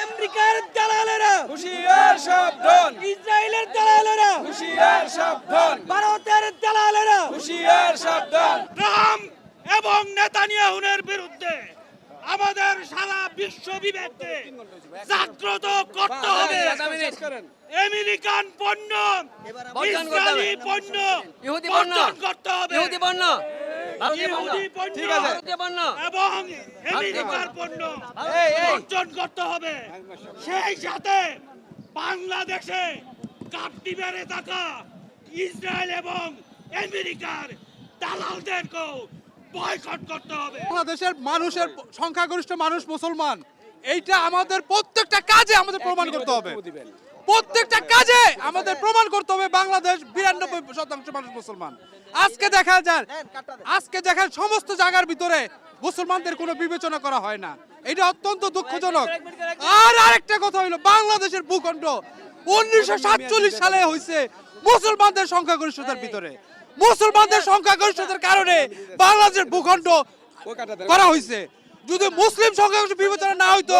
আমেরিকার দালালেরা হুঁশিয়ার সাবধান, ইসরায়েলের দালালেরা হুঁশিয়ার সাবধান, ভারতের দালালেরা হুঁশিয়ার সাবধান। ট্রাম্প এবং নেতানিয়াহুর বিরুদ্ধে আমাদের সারা বিশ্ব বিবেককে জাগ্রত করতে হবে। আমেরিকান পণ্য, ইসরায়েলি পণ্য ইহুদি পণ্য, বর্জন করতে হবে। ইহুদি পণ্য, ইহুদি পণ্য ঠিক আছে। ভারতীয় পণ্য, এবং আমেরিকার পণ্য বর্জন করতে হবে। সেই সাথে বাংলাদেশে কাটতি বেড়ে থাকা ইসরায়েল এবং আমেরিকার দালালদেরকেও বয়কট করতে হবে। বাংলাদেশের মানুষের সংখ্যাগরিষ্ঠ মানুষ মুসলমান, এইটা আমাদের প্রত্যেকটা কাজে আমাদের প্রমাণ করতে হবে। প্রত্যেকটা কাজে আমাদের প্রমাণ করতে হবে বাংলাদেশ 92% মানুষ মুসলমান। আজকে দেখেন সমস্ত জায়গার ভিতরে মুসলমানদের কোনো বিবেচনা করা হয় না, এটা অত্যন্ত দুঃখজনক। আর আরেকটা কথা হইলো, বাংলাদেশের ভূখণ্ড 1947 সালে হয়েছে মুসলমানদের সংখ্যাগরিষ্ঠতার ভিতরে। মুসলমানদের সংখ্যাগরিষ্ঠতার কারণে বাংলাদেশের ভূখণ্ড করা হয়েছে। যদি মুসলিম সংখ্যাগরিষ্ঠ বিবেচনা না হইতো